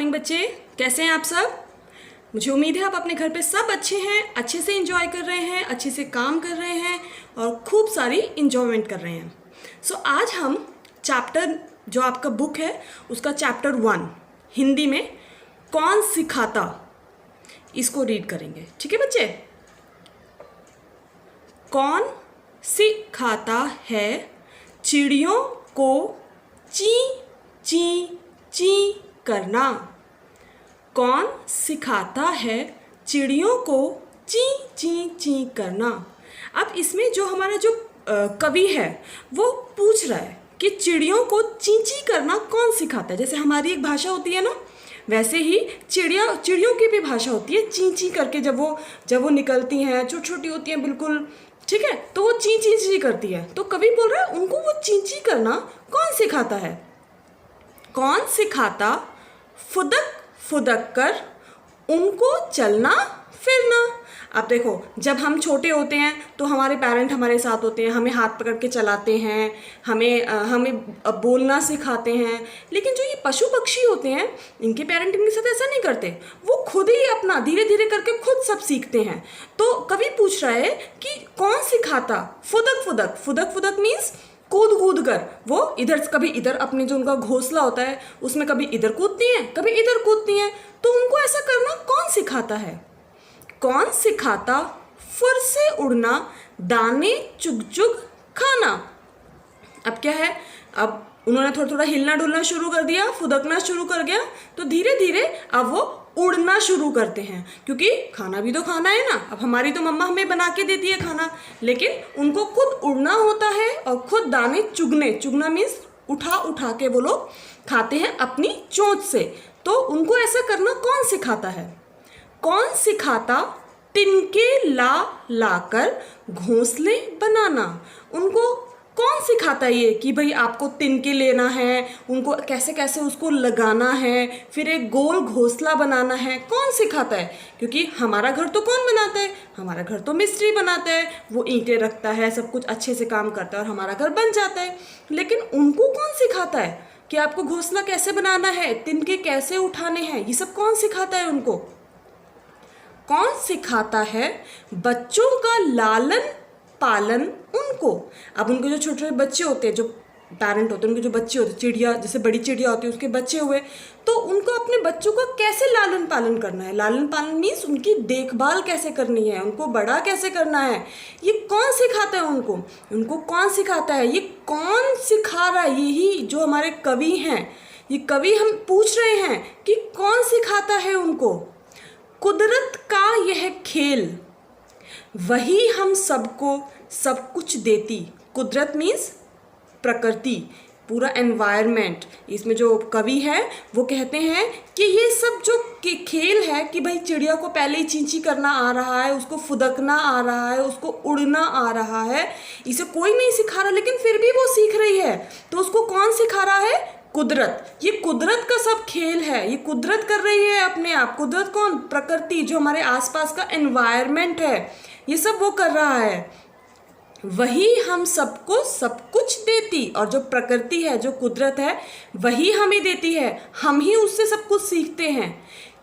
Morning बच्चे, कैसे हैं आप सब। मुझे उम्मीद है आप अपने घर पे सब अच्छे हैं, अच्छे से एंजॉय कर रहे हैं, अच्छे से काम कर रहे हैं और खूब सारी इंजॉयमेंट कर रहे हैं। सो आज हम चैप्टर जो आपका बुक है उसका चैप्टर 1 हिंदी में कौन सिखाता, इसको रीड करेंगे। ठीक है बच्चे। कौन सिखाता है चिड़ियों को ची ची ची करना। कौन सिखाता है चिड़ियों को ची ची ची करना। अब इसमें जो हमारा जो कवि है वो पूछ रहा है कि चिड़ियों को ची ची करना कौन सिखाता है। जैसे हमारी एक भाषा होती है ना, वैसे ही चिड़ियों की भी भाषा होती है ची ची करके। जब वो निकलती हैं, छोटी छोटी होती हैं बिल्कुल, ठीक है, तो वो ची ची ची करती है। तो कवि बोल रहा है उनको वो ची ची करना कौन सिखाता है। कौन सिखाता फुदक फुदक कर उनको चलना फिरना। अब देखो, जब हम छोटे होते हैं तो हमारे पेरेंट हमारे साथ होते हैं, हमें हाथ पकड़ के चलाते हैं, हमें बोलना सिखाते हैं। लेकिन जो ये पशु पक्षी होते हैं, इनके पेरेंट इनके साथ ऐसा नहीं करते, वो खुद ही अपना धीरे धीरे करके खुद सब सीखते हैं। तो कवि पूछ रहा है कि कौन सिखाता फुदक फुदक। फुदक फुदक मीन्स कूद कूद कर। वो इधर कभी इधर, अपने जो उनका घोंसला होता है उसमें कभी इधर कूदती हैं, कभी इधर कूदती हैं। तो उनको ऐसा करना कौन सिखाता है। कौन सिखाता फुर से उड़ना, दाने चुग चुग खाना। अब क्या है, अब उन्होंने थोड़ा थोड़ा हिलना डुलना शुरू कर दिया, फुदकना शुरू कर गया, तो धीरे धीरे अब वो उड़ना शुरू करते हैं, क्योंकि खाना भी तो खाना है ना। अब हमारी तो मम्मा हमें बना के देती है खाना, लेकिन उनको खुद उड़ना होता है और खुद दाने चुगना मीन्स उठा उठा के वो लोग खाते हैं अपनी चोंच से। तो उनको ऐसा करना कौन सिखाता है। कौन सिखाता तिनके ला लाकर घोंसले बनाना। उनको कौन सिखाता है ये कि भाई आपको तिनके लेना है, उनको कैसे कैसे उसको लगाना है, फिर एक गोल घोंसला बनाना है। कौन सिखाता है, क्योंकि हमारा घर तो कौन बनाता है, हमारा घर तो मिस्त्री बनाता है। वो ईंटें रखता है, सब कुछ अच्छे से काम करता है और हमारा घर बन जाता है। लेकिन उनको कौन सिखाता है कि आपको घोंसला कैसे बनाना है, तिनके कैसे उठाने हैं, ये सब कौन सिखाता है उनको। कौन सिखाता है बच्चों का लालन पालन उनको। अब उनके जो छोटे छोटे बच्चे होते हैं, जो पेरेंट होते हैं, उनके जो बच्चे होते हैं, चिड़िया जैसे बड़ी चिड़िया होती है उसके बच्चे हुए, तो उनको अपने बच्चों का कैसे लालन पालन करना है। लालन पालन मीन्स उनकी देखभाल कैसे करनी है, उनको बड़ा कैसे करना है, ये कौन सिखाता है उनको। उनको कौन सिखाता है, ये कौन सिखा रहा है। यही जो हमारे कवि हैं, ये कवि हम पूछ रहे हैं कि कौन सिखाता है उनको। कुदरत का यह खेल वही हम सबको सब कुछ देती। कुदरत मीन्स प्रकृति, पूरा एनवायरनमेंट। इसमें जो कवि है वो कहते हैं कि ये सब जो खेल है कि भाई चिड़िया को पहले ही चींची करना आ रहा है, उसको फुदकना आ रहा है, उसको उड़ना आ रहा है, इसे कोई नहीं सिखा रहा, लेकिन फिर भी वो सीख रही है। तो उसको कौन सिखा रहा है, कुदरत। ये कुदरत का सब खेल है, ये कुदरत कर रही है अपने आप। कुदरत कौन, प्रकृति, जो हमारे आसपास का एनवायरनमेंट है, ये सब वो कर रहा है। वही हम सबको सब कुछ देती, और जो प्रकृति है, जो कुदरत है, वही हमें देती है, हम ही उससे सब कुछ सीखते हैं।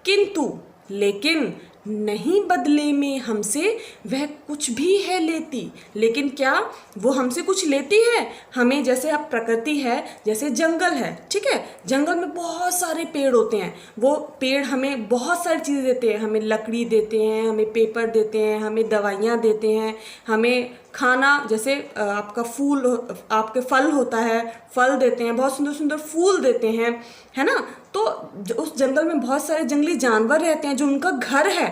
किंतु लेकिन नहीं बदले में हमसे वह कुछ भी है लेती। लेकिन क्या वो हमसे कुछ लेती है हमें। जैसे अब प्रकृति है, जैसे जंगल है, ठीक है, जंगल में बहुत सारे पेड़ होते हैं, वो पेड़ हमें बहुत सारी चीज़ें देते हैं। हमें लकड़ी देते हैं, हमें पेपर देते हैं, हमें दवाइयाँ देते हैं, हमें खाना, जैसे आपका फूल, आपके फल होता है, फल देते हैं, बहुत सुंदर सुंदर फूल देते हैं, है ना। तो उस जंगल में बहुत सारे जंगली जानवर रहते हैं, जो उनका घर है,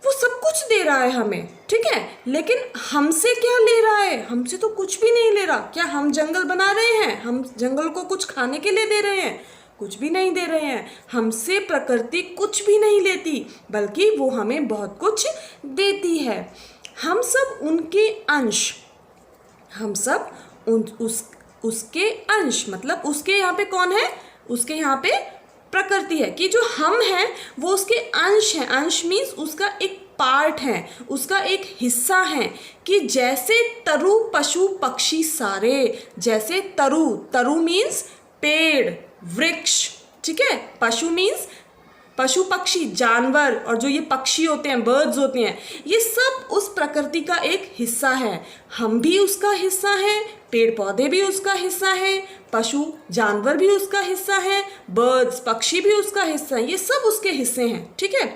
वो सब कुछ दे रहा है हमें, ठीक है। लेकिन हमसे क्या ले रहा है, हमसे तो कुछ भी नहीं ले रहा। क्या हम जंगल बना रहे हैं, हम जंगल को कुछ खाने के लिए दे रहे हैं, कुछ भी नहीं दे रहे हैं। हमसे प्रकृति कुछ भी नहीं लेती, बल्कि वो हमें बहुत कुछ देती है। हम सब उनके अंश, हम सब उसके अंश, मतलब उसके यहाँ पे कौन है, उसके यहाँ पे प्रकृति है, कि जो हम हैं वो उसके अंश हैं। अंश मीन्स उसका एक पार्ट है, उसका एक हिस्सा है। कि जैसे तरु पशु पक्षी सारे, जैसे तरु मीन्स पेड़ वृक्ष, ठीक है, पशु मीन्स पशु पक्षी जानवर और जो ये पक्षी होते हैं, बर्ड्स होते हैं, ये सब उस प्रकृति का एक हिस्सा है। हम भी उसका हिस्सा हैं, पेड़ पौधे भी उसका हिस्सा हैं, पशु जानवर भी उसका हिस्सा हैं, बर्ड्स पक्षी भी उसका हिस्सा हैं, ये सब उसके हिस्से हैं। ठीक है,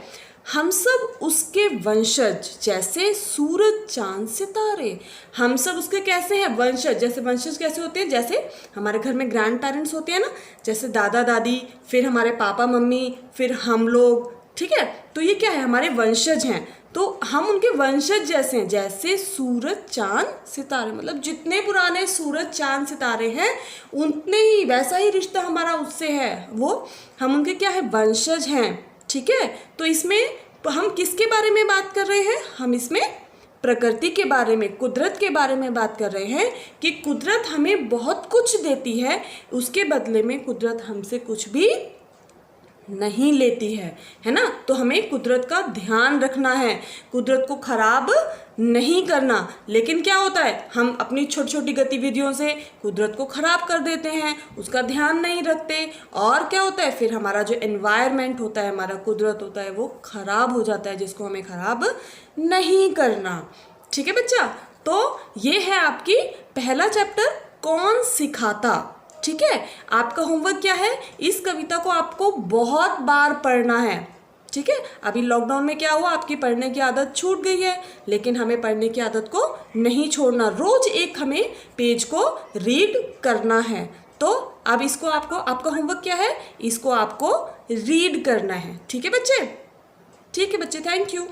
हम सब उसके वंशज, जैसे सूरज चांद सितारे, हम सब उसके कैसे हैं? वंशज। जैसे वंशज कैसे होते हैं? जैसे हमारे घर में ग्रैंड पेरेंट्स होते हैं ना, जैसे दादा दादी, फिर हमारे पापा मम्मी, फिर हम लोग। ठीक है, तो ये क्या है? हमारे वंशज हैं, तो हम उनके वंशज जैसे हैं। जैसे सूरज चांद सितारे, मतलब जितने पुराने सूरज चांद सितारे हैं उतने ही, वैसा ही रिश्ता हमारा उससे है, वो हम उनके क्या है? वंशज हैं। ठीक है, तो इसमें हम किसके बारे में बात कर रहे हैं? हम इसमें प्रकृति के बारे में, कुदरत के बारे में बात कर रहे हैं कि कुदरत हमें बहुत कुछ देती है, उसके बदले में कुदरत हमसे कुछ भी नहीं लेती है ना। तो हमें कुदरत का ध्यान रखना है, कुदरत को खराब नहीं करना। लेकिन क्या होता है, हम अपनी छोटी छोटी गतिविधियों से कुदरत को खराब कर देते हैं, उसका ध्यान नहीं रखते, और क्या होता है फिर हमारा जो एनवायरनमेंट होता है, हमारा कुदरत होता है, वो खराब हो जाता है, जिसको हमें खराब नहीं करना। ठीक है बच्चा, तो ये है आपकी पहला चैप्टर, कौन सिखाता। ठीक है, आपका होमवर्क क्या है? इस कविता को आपको बहुत बार पढ़ना है। ठीक है, अभी लॉकडाउन में क्या हुआ, आपकी पढ़ने की आदत छूट गई है, लेकिन हमें पढ़ने की आदत को नहीं छोड़ना। रोज एक हमें पेज को रीड करना है। तो अब इसको आपका होमवर्क क्या है? इसको आपको रीड करना है। ठीक है बच्चे? ठीक है बच्चे, थैंक यू।